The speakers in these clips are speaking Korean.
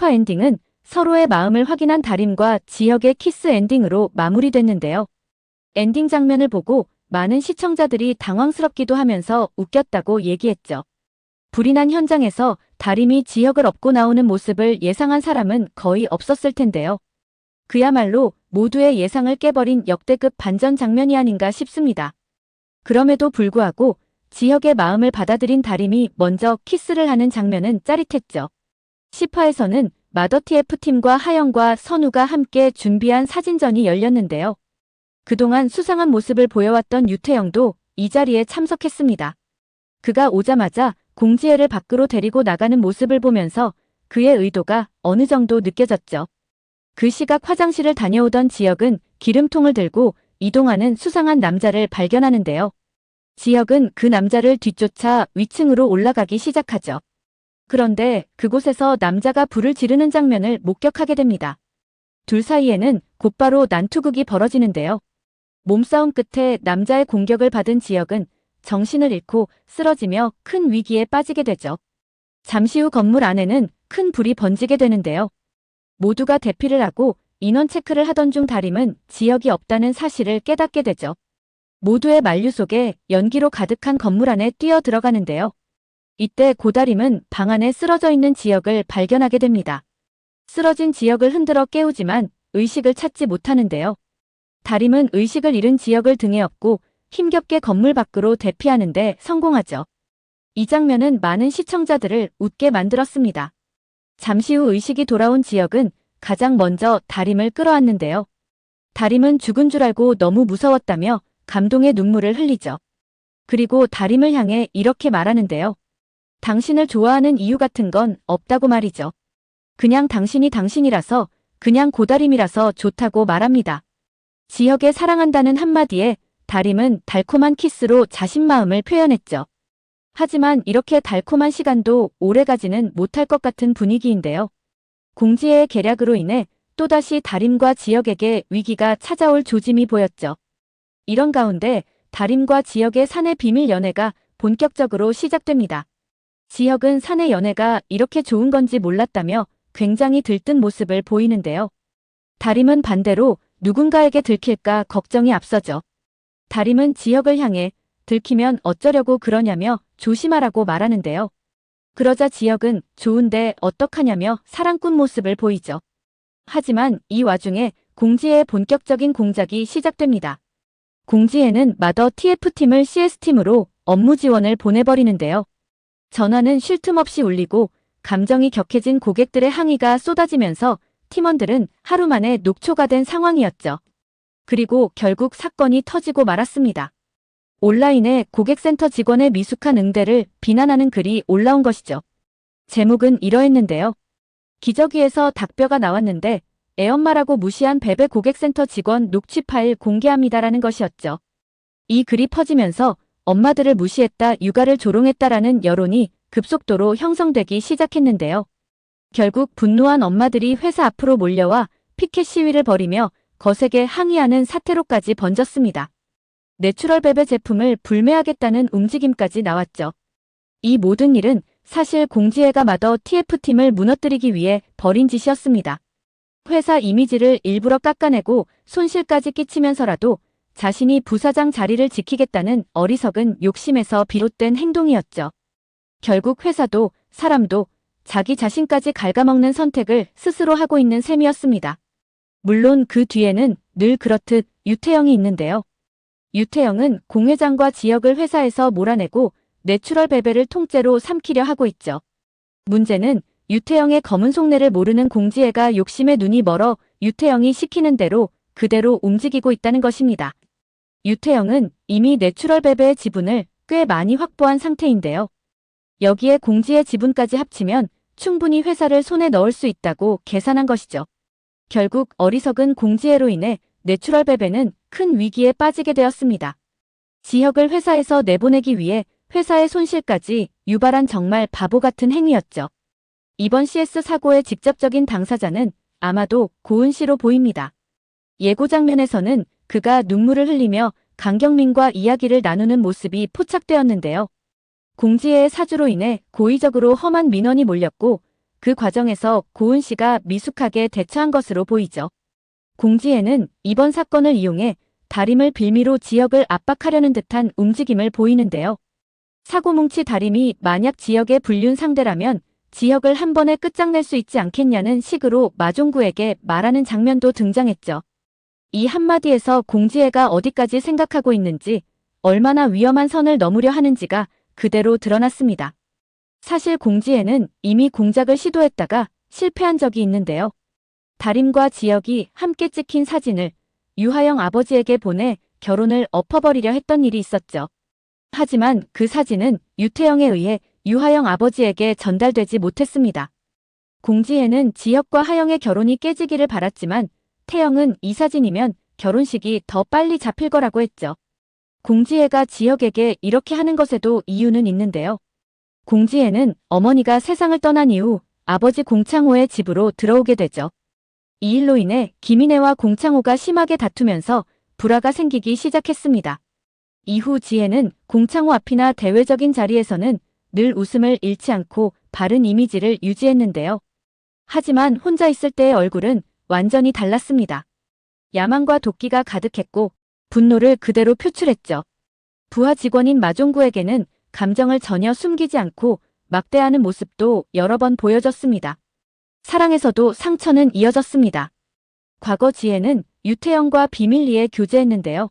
10화 엔딩은 서로의 마음을 확인한 다림과 지혁의 키스 엔딩으로 마무리됐는데요. 엔딩 장면을 보고 많은 시청자들이 당황스럽기도 하면서 웃겼다고 얘기했죠. 불이 난 현장에서 다림이 지혁을 업고 나오는 모습을 예상한 사람은 거의 없었을 텐데요. 그야말로 모두의 예상을 깨버린 역대급 반전 장면이 아닌가 싶습니다. 그럼에도 불구하고 지혁의 마음을 받아들인 다림이 먼저 키스를 하는 장면은 짜릿했죠. 10화에서는 마더TF팀과 하영과 선우가 함께 준비한 사진전이 열렸는데요. 그동안 수상한 모습을 보여왔던 유태영도 이 자리에 참석했습니다. 그가 오자마자 공지혜를 밖으로 데리고 나가는 모습을 보면서 그의 의도가 어느 정도 느껴졌죠. 그 시각 화장실을 다녀오던 지혁은 기름통을 들고 이동하는 수상한 남자를 발견하는데요. 지혁은 그 남자를 뒤쫓아 위층으로 올라가기 시작하죠. 그런데 그곳에서 남자가 불을 지르는 장면을 목격하게 됩니다. 둘 사이에는 곧바로 난투극이 벌어지는데요. 몸싸움 끝에 남자의 공격을 받은 지혁은 정신을 잃고 쓰러지며 큰 위기에 빠지게 되죠. 잠시 후 건물 안에는 큰 불이 번지게 되는데요. 모두가 대피를 하고 인원 체크를 하던 중 다림은 지혁이 없다는 사실을 깨닫게 되죠. 모두의 만류 속에 연기로 가득한 건물 안에 뛰어 들어가는데요. 이때 고다림은 방 안에 쓰러져 있는 지혁을 발견하게 됩니다. 쓰러진 지혁을 흔들어 깨우지만 의식을 찾지 못하는데요. 다림은 의식을 잃은 지혁을 등에 업고 힘겹게 건물 밖으로 대피하는데 성공하죠. 이 장면은 많은 시청자들을 웃게 만들었습니다. 잠시 후 의식이 돌아온 지혁은 가장 먼저 다림을 끌어안는데요. 다림은 죽은 줄 알고 너무 무서웠다며 감동의 눈물을 흘리죠. 그리고 다림을 향해 이렇게 말하는데요. 당신을 좋아하는 이유 같은 건 없다고 말이죠. 그냥 당신이 당신이라서, 그냥 고다림이라서 좋다고 말합니다. 지혁의 사랑한다는 한마디에 다림은 달콤한 키스로 자신 마음을 표현했죠. 하지만 이렇게 달콤한 시간도 오래가지는 못할 것 같은 분위기인데요. 공지혜의 계략으로 인해 또다시 다림과 지혁에게 위기가 찾아올 조짐이 보였죠. 이런 가운데 다림과 지혁의 사내 비밀 연애가 본격적으로 시작됩니다. 지혁은 사내 연애가 이렇게 좋은 건지 몰랐다며 굉장히 들뜬 모습을 보이는데요. 다림은 반대로 누군가에게 들킬까 걱정이 앞서죠. 다림은 지혁을 향해 들키면 어쩌려고 그러냐며 조심하라고 말하는데요. 그러자 지혁은 좋은데 어떡하냐며 사랑꾼 모습을 보이죠. 하지만 이 와중에 공지혜의 본격적인 공작이 시작됩니다. 공지혜는 마더TF팀을 CS팀으로 업무 지원을 보내버리는데요. 전화는 쉴 틈 없이 울리고 감정이 격해진 고객들의 항의가 쏟아지면서 팀원들은 하루 만에 녹초가 된 상황이었죠. 그리고 결국 사건이 터지고 말았습니다. 온라인에 고객센터 직원의 미숙한 응대를 비난하는 글이 올라온 것이죠. 제목은 이러했는데요. 기저귀에서 닭뼈가 나왔는데 애엄마라고 무시한 베베 고객센터 직원 녹취 파일 공개합니다라는 것이었죠. 이 글이 퍼지면서 엄마들을 무시했다, 육아를 조롱했다라는 여론이 급속도로 형성되기 시작했는데요. 결국 분노한 엄마들이 회사 앞으로 몰려와 피켓 시위를 벌이며 거세게 항의하는 사태로까지 번졌습니다. 내추럴 베베 제품을 불매하겠다는 움직임까지 나왔죠. 이 모든 일은 사실 공지혜가 마더TF팀을 무너뜨리기 위해 벌인 짓이었습니다. 회사 이미지를 일부러 깎아내고 손실까지 끼치면서라도 자신이 부사장 자리를 지키겠다는 어리석은 욕심에서 비롯된 행동이었죠. 결국 회사도 사람도 자기 자신까지 갉아먹는 선택을 스스로 하고 있는 셈이었습니다. 물론 그 뒤에는 늘 그렇듯 유태영이 있는데요. 유태영은 공 회장과 지혁을 회사에서 몰아내고 내추럴 베베를 통째로 삼키려 하고 있죠. 문제는 유태영의 검은 속내를 모르는 공지혜가 욕심에 눈이 멀어 유태영이 시키는 대로 그대로 움직이고 있다는 것입니다. 유태영은 이미 내추럴 베베의 지분을 꽤 많이 확보한 상태인데요. 여기에 공지혜 지분까지 합치면 충분히 회사를 손에 넣을 수 있다고 계산한 것이죠. 결국 어리석은 공지혜로 인해 내추럴 베베는 큰 위기에 빠지게 되었습니다. 지혁을 회사에서 내보내기 위해 회사의 손실까지 유발한 정말 바보 같은 행위였죠. 이번 CS 사고의 직접적인 당사자는 아마도 고은 씨로 보입니다. 예고 장면에서는 그가 눈물을 흘리며 강경민과 이야기를 나누는 모습이 포착되었는데요. 공지혜의 사주로 인해 고의적으로 험한 민원이 몰렸고 그 과정에서 고은 씨가 미숙하게 대처한 것으로 보이죠. 공지혜는 이번 사건을 이용해 다림을 빌미로 지혁을 압박하려는 듯한 움직임을 보이는데요. 사고뭉치 다림이 만약 지혁의 불륜 상대라면 지혁을 한 번에 끝장낼 수 있지 않겠냐는 식으로 마종구에게 말하는 장면도 등장했죠. 이 한마디에서 공지혜가 어디까지 생각하고 있는지, 얼마나 위험한 선을 넘으려 하는지가 그대로 드러났습니다. 사실 공지혜는 이미 공작을 시도했다가 실패한 적이 있는데요. 다림과 지혁이 함께 찍힌 사진을 유하영 아버지에게 보내 결혼을 엎어버리려 했던 일이 있었죠. 하지만 그 사진은 유태영에 의해 유하영 아버지에게 전달되지 못했습니다. 공지혜는 지혁과 하영의 결혼이 깨지기를 바랐지만 태영은 이 사진이면 결혼식이 더 빨리 잡힐 거라고 했죠. 공지혜가 지혁에게 이렇게 하는 것에도 이유는 있는데요. 공지혜는 어머니가 세상을 떠난 이후 아버지 공창호의 집으로 들어오게 되죠. 이 일로 인해 김인혜와 공창호가 심하게 다투면서 불화가 생기기 시작했습니다. 이후 지혜는 공창호 앞이나 대외적인 자리에서는 늘 웃음을 잃지 않고 바른 이미지를 유지했는데요. 하지만 혼자 있을 때의 얼굴은 완전히 달랐습니다. 야망과 도끼가 가득했고 분노를 그대로 표출했죠. 부하 직원인 마종구에게는 감정을 전혀 숨기지 않고 막대하는 모습도 여러 번 보여졌습니다. 사랑에서도 상처는 이어졌습니다. 과거 지혜는 유태영과 비밀리에 교제했는데요.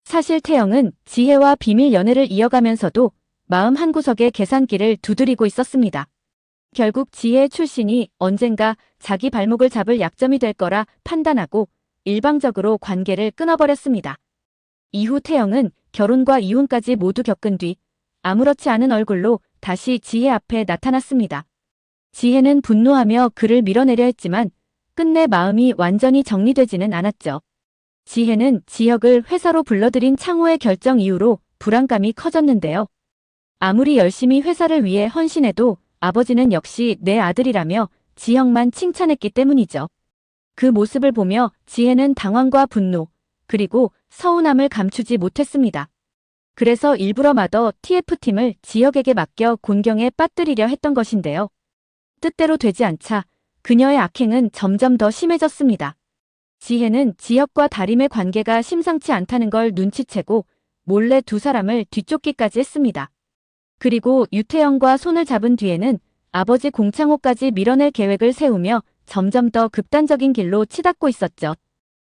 사실 태영은 지혜와 비밀 연애를 이어가면서도 마음 한구석에 계산기를 두드리고 있었습니다. 결국 지혜의 출신이 언젠가 자기 발목을 잡을 약점이 될 거라 판단하고 일방적으로 관계를 끊어버렸습니다. 이후 태영은 결혼과 이혼까지 모두 겪은 뒤 아무렇지 않은 얼굴로 다시 지혜 앞에 나타났습니다. 지혜는 분노하며 그를 밀어내려 했지만 끝내 마음이 완전히 정리되지는 않았죠. 지혜는 지혁을 회사로 불러들인 창호의 결정 이후로 불안감이 커졌는데요. 아무리 열심히 회사를 위해 헌신해도 아버지는 역시 내 아들이라며 지혁만 칭찬했기 때문이죠. 그 모습을 보며 지혜는 당황과 분노, 그리고 서운함을 감추지 못했습니다. 그래서 일부러 마더 TF팀을 지혁에게 맡겨 곤경에 빠뜨리려 했던 것인데요. 뜻대로 되지 않자 그녀의 악행은 점점 더 심해졌습니다. 지혜는 지혁과 다림의 관계가 심상치 않다는 걸 눈치채고 몰래 두 사람을 뒤쫓기까지 했습니다. 그리고 유태영과 손을 잡은 뒤에는 아버지 공창호까지 밀어낼 계획을 세우며 점점 더 극단적인 길로 치닫고 있었죠.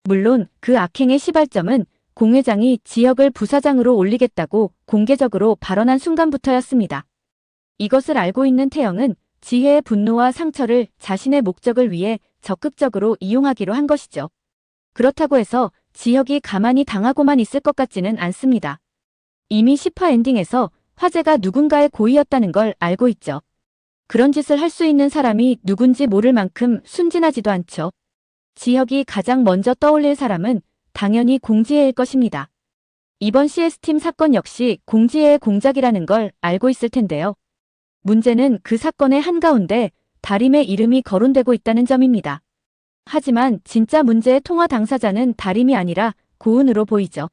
물론 그 악행의 시발점은 공 회장이 지혁을 부사장으로 올리겠다고 공개적으로 발언한 순간부터였습니다. 이것을 알고 있는 태영은 지혜의 분노와 상처를 자신의 목적을 위해 적극적으로 이용하기로 한 것이죠. 그렇다고 해서 지혁이 가만히 당하고만 있을 것 같지는 않습니다. 이미 10화 엔딩에서 화재가 누군가의 고의였다는 걸 알고 있죠. 그런 짓을 할 수 있는 사람이 누군지 모를 만큼 순진하지도 않죠. 지혁이 가장 먼저 떠올릴 사람은 당연히 공지혜일 것입니다. 이번 CS팀 사건 역시 공지혜의 공작이라는 걸 알고 있을 텐데요. 문제는 그 사건의 한가운데 다림의 이름이 거론되고 있다는 점입니다. 하지만 진짜 문제의 통화 당사자는 다림이 아니라 고은으로 보이죠.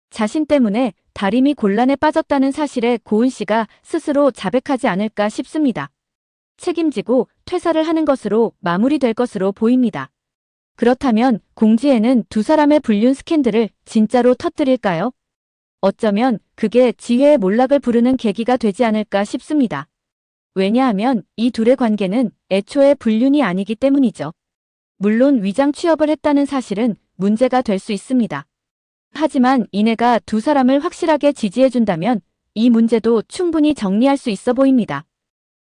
자신 때문에 다림이 곤란에 빠졌다는 사실에 고은 씨가 스스로 자백하지 않을까 싶습니다. 책임지고 퇴사를 하는 것으로 마무리될 것으로 보입니다. 그렇다면 공지혜는 두 사람의 불륜 스캔들을 진짜로 터뜨릴까요? 어쩌면 그게 지혜의 몰락을 부르는 계기가 되지 않을까 싶습니다. 왜냐하면 이 둘의 관계는 애초에 불륜이 아니기 때문이죠. 물론 위장 취업을 했다는 사실은 문제가 될 수 있습니다. 하지만 이내가 두 사람을 확실하게 지지해준다면 이 문제도 충분히 정리할 수 있어 보입니다.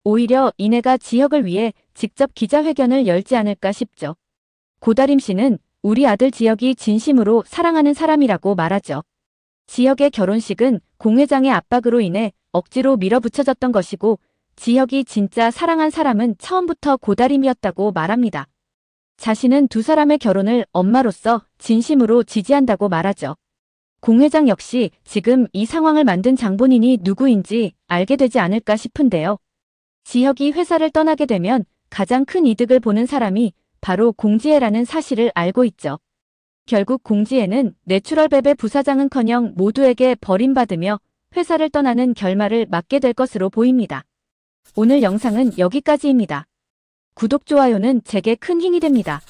오히려 이내가 지혁을 위해 직접 기자회견을 열지 않을까 싶죠. 고다림 씨는 우리 아들 지혁이 진심으로 사랑하는 사람이라고 말하죠. 지혁의 결혼식은 공 회장의 압박으로 인해 억지로 밀어붙여졌던 것이고 지혁이 진짜 사랑한 사람은 처음부터 고다림이었다고 말합니다. 자신은 두 사람의 결혼을 엄마로서 진심으로 지지한다고 말하죠. 공 회장 역시 지금 이 상황을 만든 장본인이 누구인지 알게 되지 않을까 싶은데요. 지혁이 회사를 떠나게 되면 가장 큰 이득을 보는 사람이 바로 공지혜라는 사실을 알고 있죠. 결국 공지혜는 내추럴베베 부사장은커녕 모두에게 버림받으며 회사를 떠나는 결말을 맞게 될 것으로 보입니다. 오늘 영상은 여기까지입니다. 구독, 좋아요는 제게 큰 힘이 됩니다.